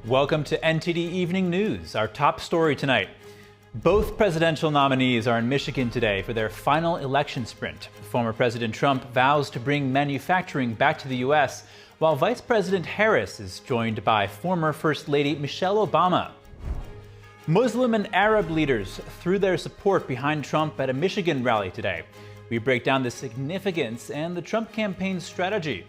Welcome to NTD Evening News. Our top story tonight. Both presidential nominees are in Michigan today for their final election sprint. Former President Trump vows to bring manufacturing back to the U.S., while Vice President Harris is joined by former First Lady Michelle Obama. Muslim and Arab leaders threw their support behind Trump at a Michigan rally today. We break down the significance and the Trump campaign's strategy.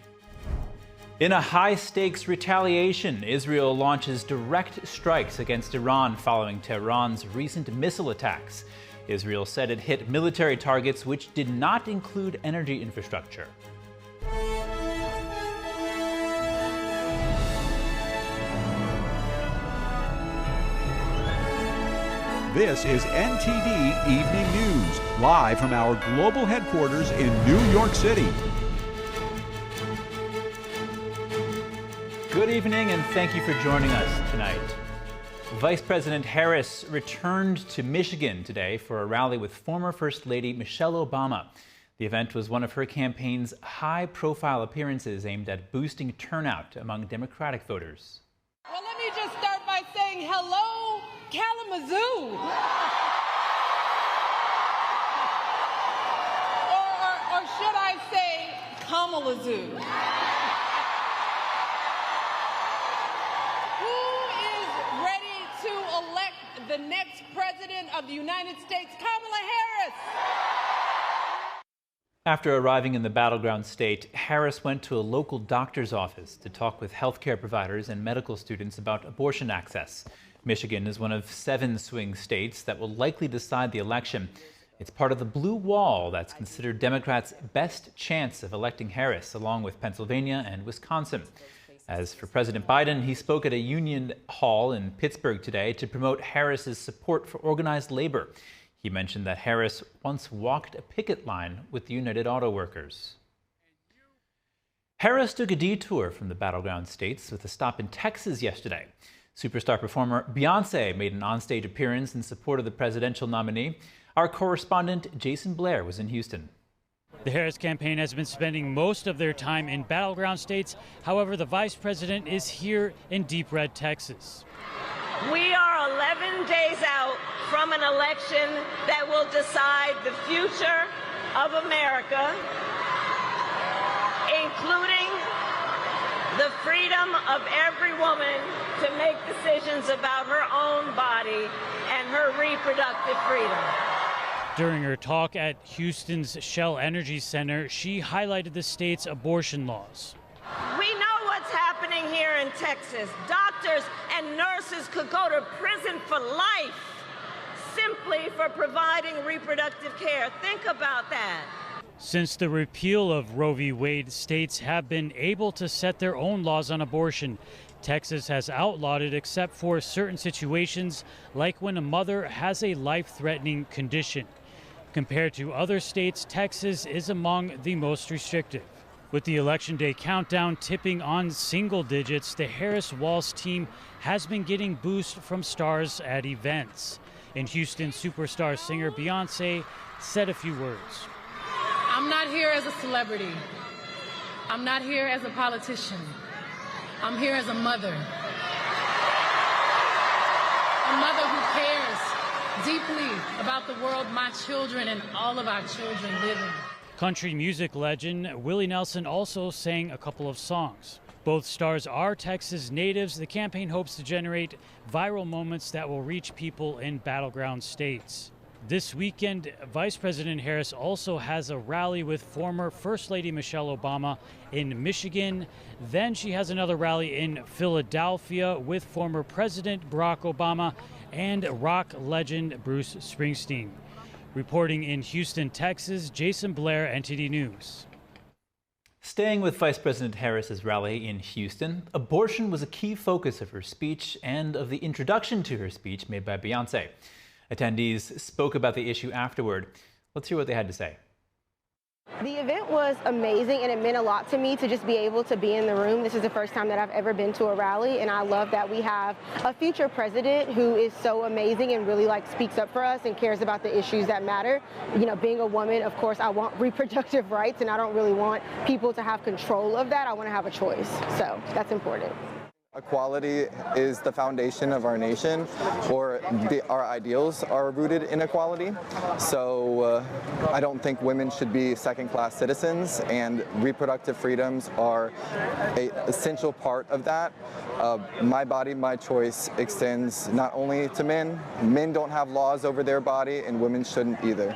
In a high-stakes retaliation, Israel launches direct strikes against Iran following Tehran's recent missile attacks. Israel said it hit military targets which did not include energy infrastructure. This is NTD Evening News, live from our global headquarters in New York City. Good evening and thank you for joining us tonight. Vice President Harris returned to Michigan today for a rally with former First Lady Michelle Obama. The event was one of her campaign's high-profile appearances aimed at boosting turnout among Democratic voters. Well, let me just start by saying hello, Kalamazoo. or should I say Kamalazoo? The next president of the United States, Kamala Harris. After arriving in the battleground state, Harris went to a local doctor's office to talk with healthcare providers and medical students about abortion access. Michigan is one of 7 swing states that will likely decide the election. It's part of the blue wall that's considered Democrats' best chance of electing Harris, along with Pennsylvania and Wisconsin. As for President Biden, he spoke at a union hall in Pittsburgh today to promote Harris's support for organized labor. He mentioned that Harris once walked a picket line with the United Auto Workers. Harris took a detour from the battleground states with a stop in Texas yesterday. Superstar performer Beyoncé made an onstage appearance in support of the presidential nominee. Our correspondent Jason Blair was in Houston. The Harris campaign has been spending most of their time in battleground states. However, the vice president is here in deep red Texas. We are 11 days out from an election that will decide the future of America, including the freedom of every woman to make decisions about her own body and her reproductive freedom. During her talk at Houston's Shell Energy Center, she highlighted the state's abortion laws. We know what's happening here in Texas. Doctors and nurses could go to prison for life simply for providing reproductive care. Think about that. Since the repeal of Roe v. Wade, states have been able to set their own laws on abortion. Texas has outlawed it except for certain situations, like when a mother has a life-threatening condition. Compared to other states, Texas is among the most restrictive. With the Election Day countdown tipping on single digits, the Harris-Walz team has been getting boosts from stars at events. In Houston, superstar singer Beyoncé said a few words. I'm not here as a celebrity. I'm not here as a politician. I'm here as a mother. A mother who cares deeply about the world my children and all of our children live in. Country music legend Willie Nelson also sang a couple of songs. Both stars are Texas natives. The campaign hopes to generate viral moments that will reach people in battleground states. This weekend, Vice President Harris also has a rally with former First Lady Michelle Obama in Michigan. Then she has another rally in Philadelphia with former President Barack Obama and rock legend Bruce Springsteen. Reporting in Houston, Texas, Jason Blair, NTD News. Staying with Vice President Harris's rally in Houston, abortion was a key focus of her speech and of the introduction to her speech made by Beyoncé. Attendees spoke about the issue afterward. Let's hear what they had to say. The event was amazing, and it meant a lot to me to just be able to be in the room. This is the first time that I've ever been to a rally, and I love that we have a future president who is so amazing and really speaks up for us and cares about the issues that matter. You know, being a woman, of course, I want reproductive rights, and I don't really want people to have control of that. I want to have a choice, so that's important. Equality is the foundation of our nation, or our ideals are rooted in equality. So I don't think women should be second-class citizens, and reproductive freedoms are an essential part of that. My body, my choice extends not only to men. Men don't have laws over their body, and women shouldn't either.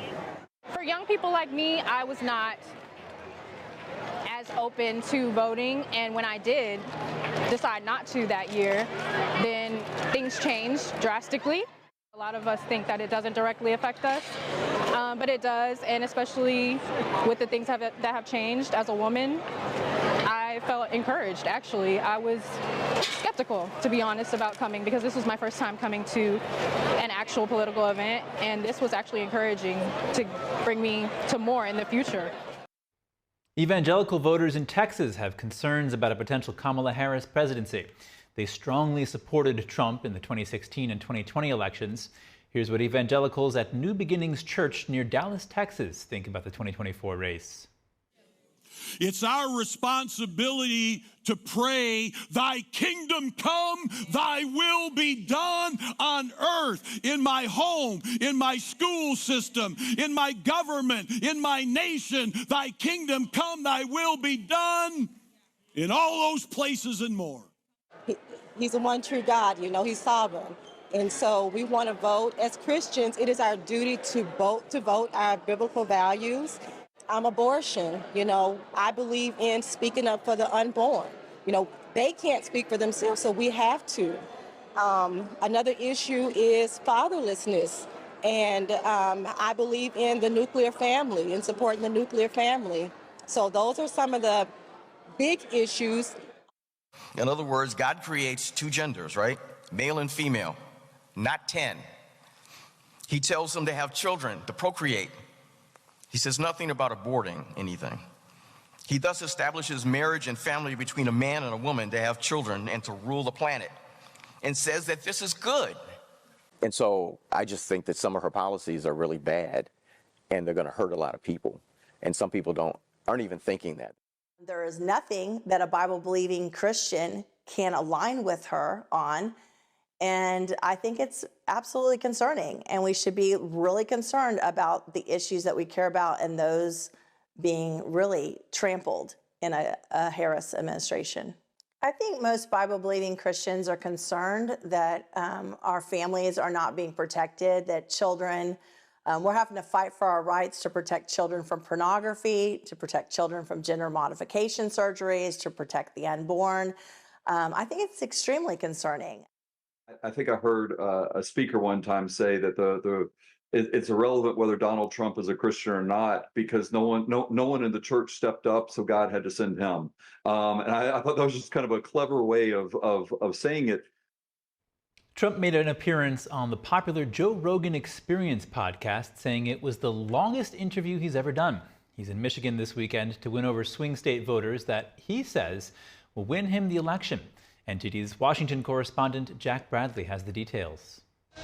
For young people like me, I was not as open to voting, and when I did decide not to that year, then things changed drastically. A lot of us think that it doesn't directly affect us, but it does, and especially with the things that have changed as a woman, I felt encouraged, actually. I was skeptical, to be honest, about coming, because this was my first time coming to an actual political event, and this was actually encouraging to bring me to more in the future. Evangelical voters in Texas have concerns about a potential Kamala Harris presidency. They strongly supported Trump in the 2016 and 2020 elections. Here's what evangelicals at New Beginnings Church near Dallas, Texas think about the 2024 race. It's our responsibility to pray, thy kingdom come, thy will be done on earth, in my home, in my school system, in my government, in my nation. Thy kingdom come, thy will be done in all those places and more. He's the one true God, you know, he's sovereign. And so we want to vote. As Christians, it is our duty to vote our biblical values. Abortion, you know, I believe in speaking up for the unborn. You know, they can't speak for themselves, so we have to. Another issue is fatherlessness. And I believe in the nuclear family and supporting the nuclear family. So those are some of the big issues. In other words, God creates two genders, right? Male and female, not 10. He tells them to have children, to procreate. He says nothing about aborting anything. He thus establishes marriage and family between a man and a woman to have children and to rule the planet, and says that this is good. And so I just think that some of her policies are really bad, and they're going to hurt a lot of people. And some people aren't even thinking that. There is nothing that a Bible-believing Christian can align with her on. And I think it's absolutely concerning, and we should be really concerned about the issues that we care about and those being really trampled in a Harris administration. I think most Bible-believing Christians are concerned that our families are not being protected, that children, we're having to fight for our rights to protect children from pornography, to protect children from gender modification surgeries, to protect the unborn. I think it's extremely concerning. I think I heard a speaker one time say that it's irrelevant whether Donald Trump is a Christian or not, because no one in the church stepped up, so God had to send him. And I thought that was just kind of a clever way of saying it. Trump made an appearance on the popular Joe Rogan Experience podcast, saying it was the longest interview he's ever done. He's in Michigan this weekend to win over swing state voters that he says will win him the election. NTD's Washington correspondent Jack Bradley has the details.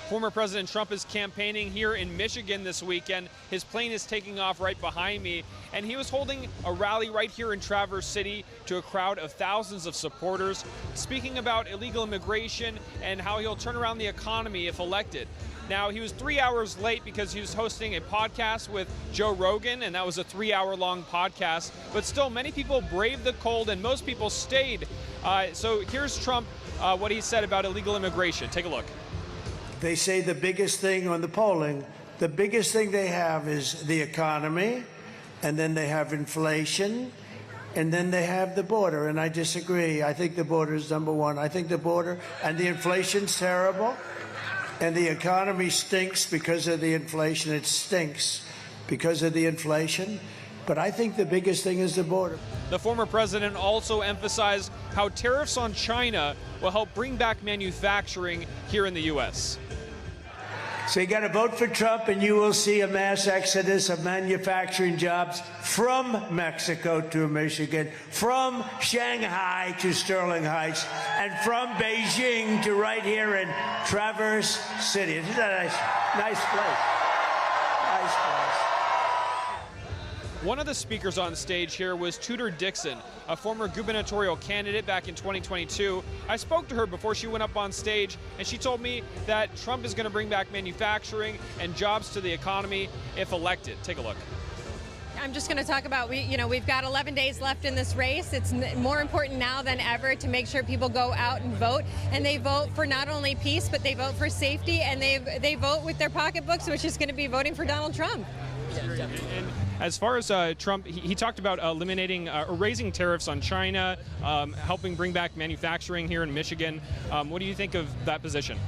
Former President Trump is campaigning here in Michigan this weekend. His plane is taking off right behind me, and he was holding a rally right here in Traverse City to a crowd of thousands of supporters, speaking about illegal immigration and how he'll turn around the economy if elected. Now, he was 3 hours late because he was hosting a podcast with Joe Rogan, and that was a 3-hour-long podcast. But still, many people braved the cold, and most people stayed. So here's Trump, what he said about illegal immigration. Take a look. They say the biggest thing on the polling, the biggest thing they have is the economy, and then they have inflation, and then they have the border. And I disagree. I think the border is number one. I think the border and the inflation's terrible. And the economy stinks because of the inflation. It stinks because of the inflation. But I think the biggest thing is the border. The former president also emphasized how tariffs on China will help bring back manufacturing here in the U.S. So you got to vote for Trump, and you will see a mass exodus of manufacturing jobs from Mexico to Michigan, from Shanghai to Sterling Heights, and from Beijing to right here in Traverse City. Isn't that a nice place? Nice place. One of the speakers on stage here was Tudor Dixon, a former gubernatorial candidate back in 2022. I spoke to her before she went up on stage, and she told me that Trump is going to bring back manufacturing and jobs to the economy if elected. Take a look. I'm just going to talk about, we've got 11 days left in this race. It's more important now than ever to make sure people go out and vote, and they vote for not only peace, but they vote for safety, and they vote with their pocketbooks, which is going to be voting for Donald Trump. And as far as Trump, he talked about eliminating or raising tariffs on China, helping bring back manufacturing here in Michigan. What do you think of that position?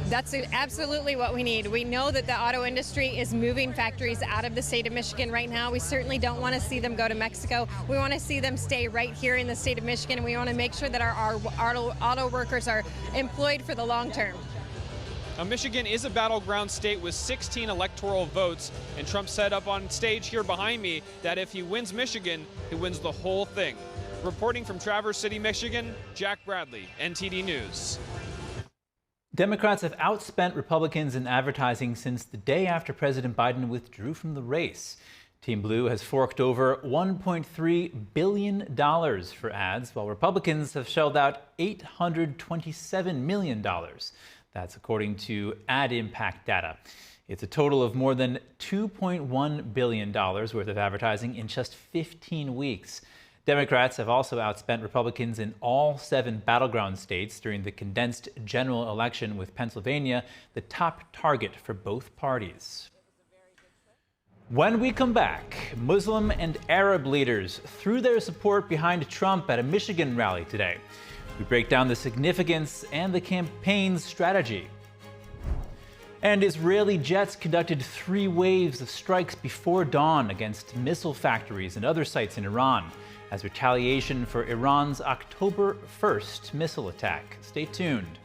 That's absolutely what we need. We know that the auto industry is moving factories out of the state of Michigan right now. We certainly don't want to see them go to Mexico. We want to see them stay right here in the state of Michigan, and we want to make sure that our auto workers are employed for the long term. Now, Michigan is a battleground state with 16 electoral votes, and Trump said up on stage here behind me that if he wins Michigan, he wins the whole thing. Reporting from Traverse City, Michigan, Jack Bradley, NTD News. Democrats have outspent Republicans in advertising since the day after President Biden withdrew from the race. Team Blue has forked over $1.3 billion for ads, while Republicans have shelled out $827 million. That's according to Ad Impact data. It's a total of more than $2.1 billion worth of advertising in just 15 weeks. Democrats have also outspent Republicans in all 7 battleground states during the condensed general election, with Pennsylvania the top target for both parties. When we come back, Muslim and Arab leaders threw their support behind Trump at a Michigan rally today. We break down the significance and the campaign's strategy. And Israeli jets conducted 3 waves of strikes before dawn against missile factories and other sites in Iran as retaliation for Iran's October 1st missile attack. Stay tuned.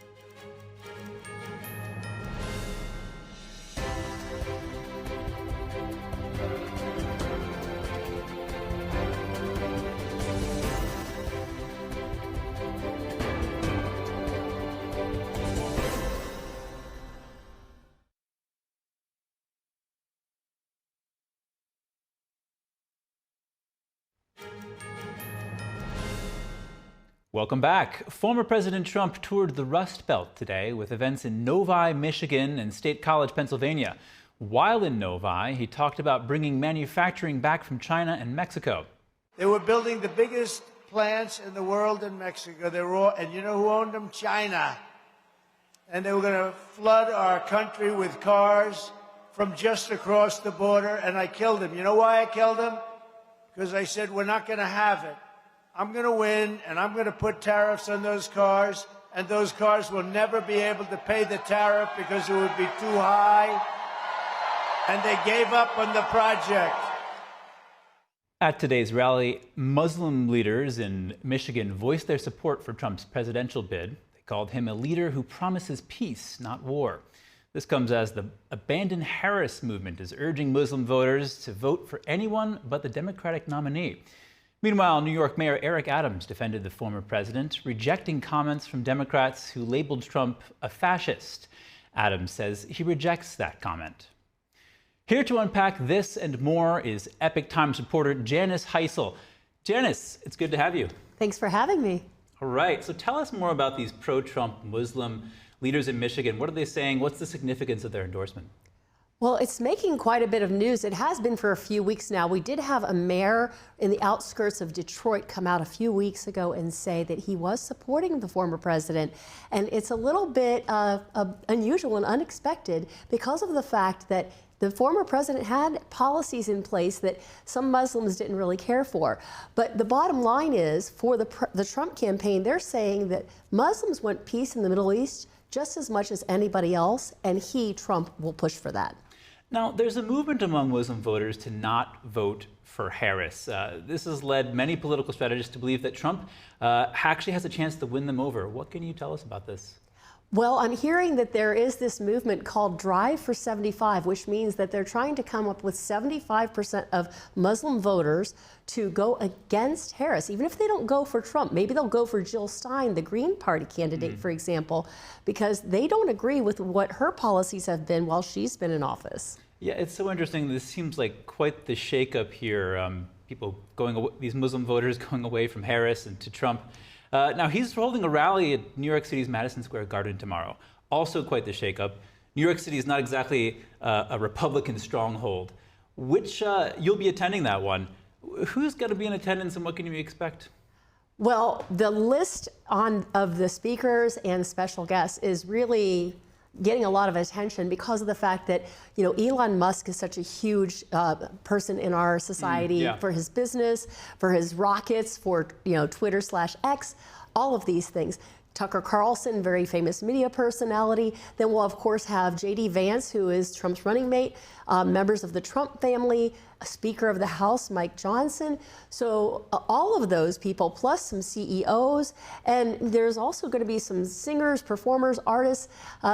Welcome back. Former President Trump toured the Rust Belt today with events in Novi, Michigan and State College, Pennsylvania. While in Novi, he talked about bringing manufacturing back from China and Mexico. They were building the biggest plants in the world in Mexico. They were all, and you know who owned them? China. And they were going to flood our country with cars from just across the border, and I killed them. You know why I killed them? Because I said, we're not going to have it. I'm going to win, and I'm going to put tariffs on those cars, and those cars will never be able to pay the tariff because it would be too high. And they gave up on the project. At today's rally, Muslim leaders in Michigan voiced their support for Trump's presidential bid. They called him a leader who promises peace, not war. This comes as the Abandon Harris movement is urging Muslim voters to vote for anyone but the Democratic nominee. Meanwhile, New York Mayor Eric Adams defended the former president, rejecting comments from Democrats who labeled Trump a fascist. Adams says he rejects that comment. Here to unpack this and more is Epoch Times reporter Janice Heisel. Janice, it's good to have you. Thanks for having me. All right, so tell us more about these pro-Trump Muslim leaders in Michigan. What are they saying? What's the significance of their endorsement? Well, it's making quite a bit of news. It has been for a few weeks now. We did have a mayor in the outskirts of Detroit come out a few weeks ago and say that he was supporting the former president. And it's a little bit unusual and unexpected because of the fact that the former president had policies in place that some Muslims didn't really care for. But the bottom line is, for the Trump campaign, they're saying that Muslims want peace in the Middle East just as much as anybody else, and Trump, will push for that. Now, there's a movement among Muslim voters to not vote for Harris. This has led many political strategists to believe that Trump actually has a chance to win them over. What can you tell us about this? Well, I'm hearing that there is this movement called Drive for 75, which means that they're trying to come up with 75% of Muslim voters to go against Harris, even if they don't go for Trump. Maybe they'll go for Jill Stein, the Green Party candidate, for example, because they don't agree with what her policies have been while she's been in office. Yeah, it's so interesting. This seems like quite the shakeup here. People going away, these Muslim voters going away from Harris and to Trump. Now he's holding a rally at New York City's Madison Square Garden tomorrow. Also quite the shakeup. New York City is not exactly a Republican stronghold. You'll be attending that one. Who's going to be in attendance and what can you expect? Well, the list of the speakers and special guests is really getting a lot of attention because of the fact that, Elon Musk is such a huge person in our society for his business, for his rockets, for, Twitter/X, all of these things. Tucker Carlson, very famous media personality. Then we'll, of course, have J.D. Vance, who is Trump's running mate, members of the Trump family, a Speaker of the House, Mike Johnson. So all of those people, plus some CEOs. And there's also going to be some singers, performers, artists.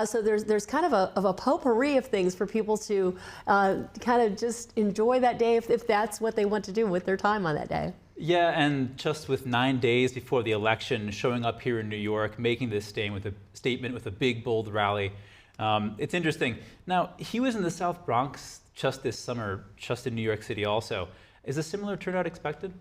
So there's kind of a potpourri of things for people to kind of just enjoy that day if that's what they want to do with their time on that day. Yeah, and just with 9 days before the election, showing up here in New York, making this statement with a big, bold rally. It's interesting. Now, he was in the South Bronx just this summer, just in New York City also. Is a similar turnout expected?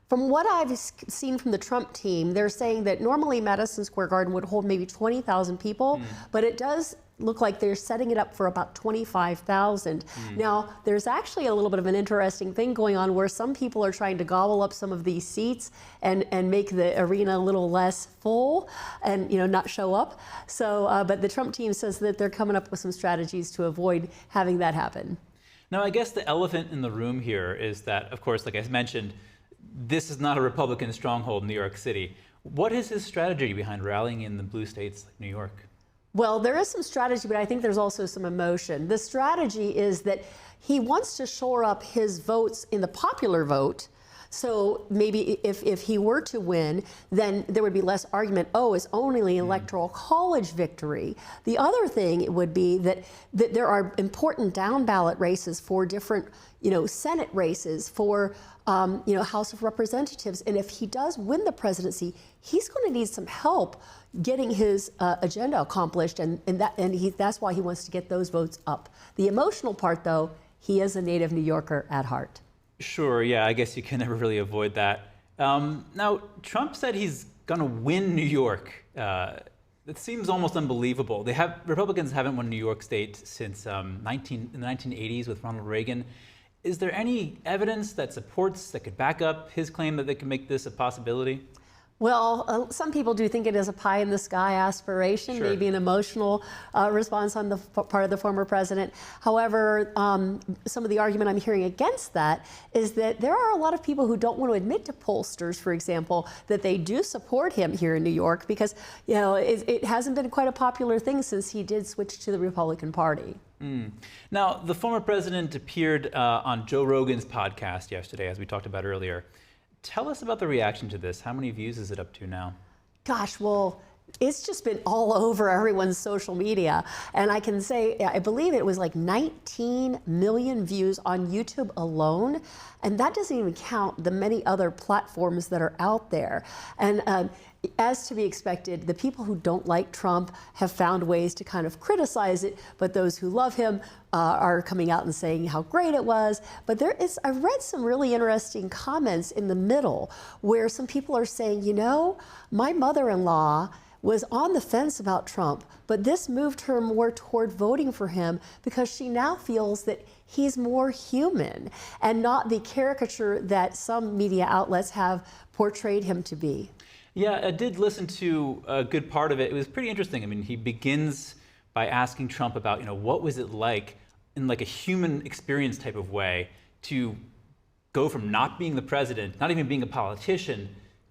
From what I've seen from the Trump team, they're saying that normally Madison Square Garden would hold maybe 20,000 people, but it does look like they're setting it up for about 25,000. Now, there's actually a little bit of an interesting thing going on where some people are trying to gobble up some of these seats and make the arena a little less full and not show up. So, but the Trump team says that they're coming up with some strategies to avoid having that happen. Now, I guess the elephant in the room here is that, of course, like I mentioned, this is not a Republican stronghold in New York City. What is his strategy behind rallying in the blue states like New York? Well, there is some strategy, but I think there's also some emotion. The strategy is that he wants to shore up his votes in the popular vote. So maybe if he were to win, then there would be less argument, it's only an electoral college victory. The other thing would be that there are important down ballot races for different, Senate races, for House of Representatives. And if he does win the presidency, he's going to need some help getting his agenda accomplished. That's why he wants to get those votes up. The emotional part, though, he is a native New Yorker at heart. Sure, yeah, I guess you can never really avoid that. Now, Trump said he's going to win New York. It seems almost unbelievable. Republicans haven't won New York State since in the 1980s with Ronald Reagan. Is there any evidence that could back up his claim that they can make this a possibility? Well, some people do think it is a pie-in-the-sky aspiration, maybe an emotional response on the part of the former president. However, some of the argument I'm hearing against that is that there are a lot of people who don't want to admit to pollsters, for example, that they do support him here in New York because, it hasn't been quite a popular thing since he did switch to the Republican Party. Now, the former president appeared on Joe Rogan's podcast yesterday, as we talked about earlier. Tell us about the reaction to this. How many views is it up to now? Gosh, well, it's just been all over everyone's social media. And I can say, I believe it was like 19 million views on YouTube alone. And that doesn't even count the many other platforms that are out there. And as to be expected, the people who don't like Trump have found ways to kind of criticize it, but those who love him are coming out and saying how great it was. But I've read some really interesting comments in the middle where some people are saying, my mother-in-law was on the fence about Trump, but this moved her more toward voting for him because she now feels that he's more human and not the caricature that some media outlets have portrayed him to be. Yeah, I did listen to a good part of it. It was pretty interesting. I mean, he begins by asking Trump about, what was it like in like a human experience type of way to go from not being the president, not even being a politician,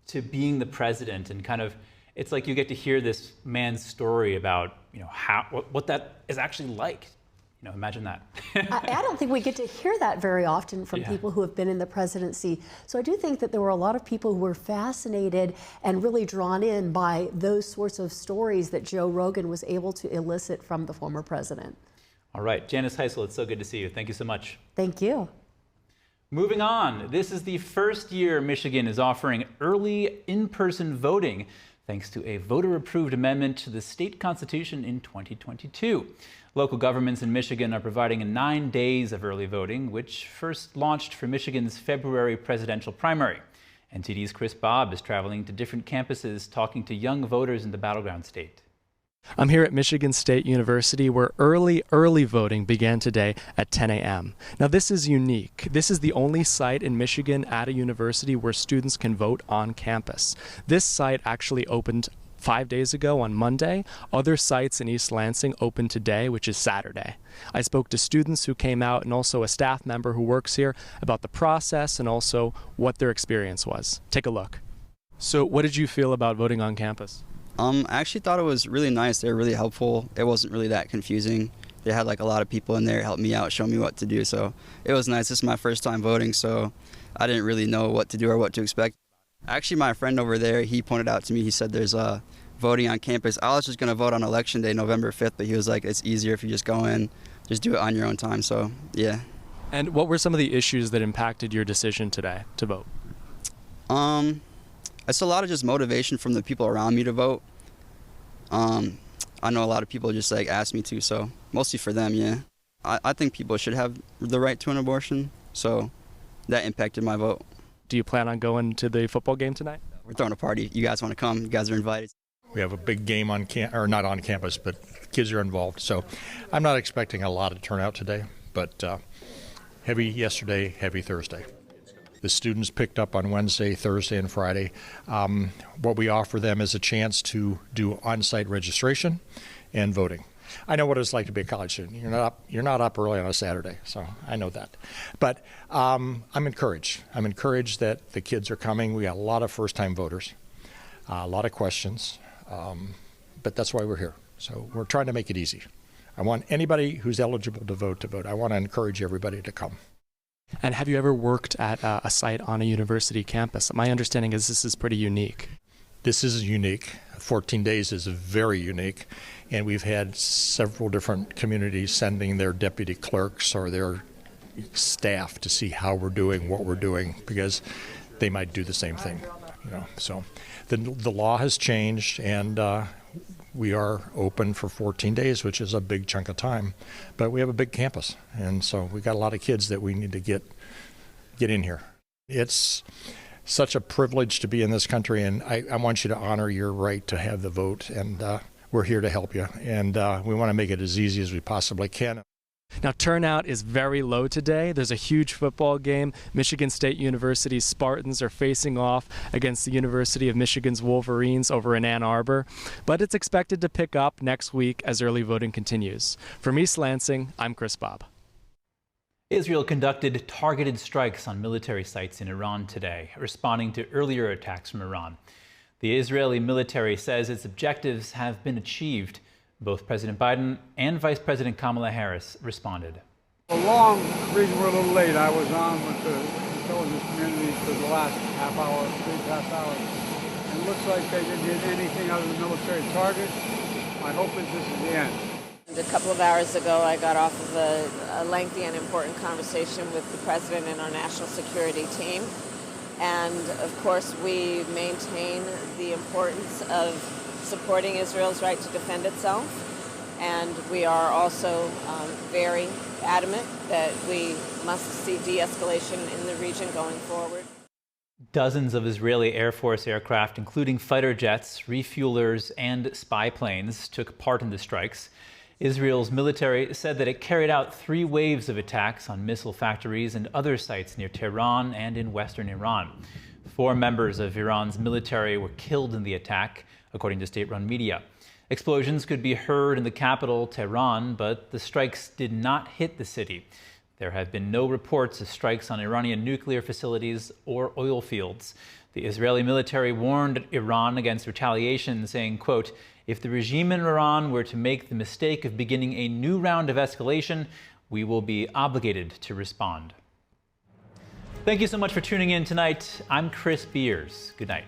to being the president, and kind of, it's like you get to hear this man's story about, what that is actually like. Imagine that. I don't think we get to hear that very often from people who have been in the presidency. So I do think that there were a lot of people who were fascinated and really drawn in by those sorts of stories that Joe Rogan was able to elicit from the former president. All right, Janice Heisel, it's so good to see you. Thank you so much. Thank you. Moving on, this is the first year Michigan is offering early in-person voting thanks to a voter-approved amendment to the state constitution in 2022. Local governments in Michigan are providing 9 days of early voting, which first launched for Michigan's February presidential primary. NTD's Chris Bobb is traveling to different campuses talking to young voters in the battleground state. I'm here at Michigan State University where early voting began today at 10 a.m. Now this is unique. This is the only site in Michigan at a university where students can vote on campus. This site actually opened 5 days ago on Monday. Other sites in East Lansing opened today, which is Saturday. I spoke to students who came out and also a staff member who works here about the process and also what their experience was. Take a look. So what did you feel about voting on campus? I actually thought it was really nice. They were really helpful. It wasn't really that confusing. They had like a lot of people in there help me out, show me what to do. So it was nice. This is my first time voting, so I didn't really know what to do or what to expect. Actually, my friend over there, he pointed out to me, he said there's voting on campus. I was just going to vote on election day, November 5th, but he was like, it's easier if you just go in, just do it on your own time. So yeah. And what were some of the issues that impacted your decision today to vote? It's a lot of just motivation from the people around me to vote. I know a lot of people just like ask me to, so mostly for them, yeah. I think people should have the right to an abortion, so that impacted my vote. Do you plan on going to the football game tonight? We're throwing a party. You guys want to come? You guys are invited. We have a big game on or not on campus, but kids are involved. So I'm not expecting a lot of turnout today, but heavy yesterday, heavy Thursday. The students picked up on Wednesday, Thursday, and Friday. What we offer them is a chance to do on-site registration and voting. I know what it's like to be a college student. You're not up early on a Saturday, so I know that. But I'm encouraged. I'm encouraged that the kids are coming. We got a lot of first-time voters, a lot of questions, but that's why we're here. So we're trying to make it easy. I want anybody who's eligible to vote. I want to encourage everybody to come. And have you ever worked at a site on a university campus? My understanding is this is pretty unique. This is unique. 14 days is very unique. And we've had several different communities sending their deputy clerks or their staff to see how we're doing, what we're doing, because they might do the same thing. So the law has changed, and we are open for 14 days, which is a big chunk of time, but we have a big campus, and so we got a lot of kids that we need to get in here. It's such a privilege to be in this country, and I want you to honor your right to have the vote, and we're here to help you, and we want to make it as easy as we possibly can. Now, turnout is very low today. There's a huge football game. Michigan State University's Spartans are facing off against the University of Michigan's Wolverines over in Ann Arbor. But it's expected to pick up next week as early voting continues. From East Lansing, I'm Chris Bobb. Israel conducted targeted strikes on military sites in Iran today, responding to earlier attacks from Iran. The Israeli military says its objectives have been achieved. Both President Biden and Vice President Kamala Harris responded. The reason we're a little late, I was on with the intelligence community for the last half hour, 3.5 hours. And it looks like they didn't hit anything other than military targets. My hope is this is the end. A couple of hours ago, I got off of a lengthy and important conversation with the President and our national security team. And of course, we maintain the importance of supporting Israel's right to defend itself. And we are also very adamant that we must see de-escalation in the region going forward. Dozens of Israeli Air Force aircraft, including fighter jets, refuelers, and spy planes, took part in the strikes. Israel's military said that it carried out 3 waves of attacks on missile factories and other sites near Tehran and in western Iran. 4 members of Iran's military were killed in the attack, according to state-run media. Explosions could be heard in the capital, Tehran, but the strikes did not hit the city. There have been no reports of strikes on Iranian nuclear facilities or oil fields. The Israeli military warned Iran against retaliation, saying, quote, "If the regime in Iran were to make the mistake of beginning a new round of escalation, we will be obligated to respond." Thank you so much for tuning in tonight. I'm Chris Beers. Good night.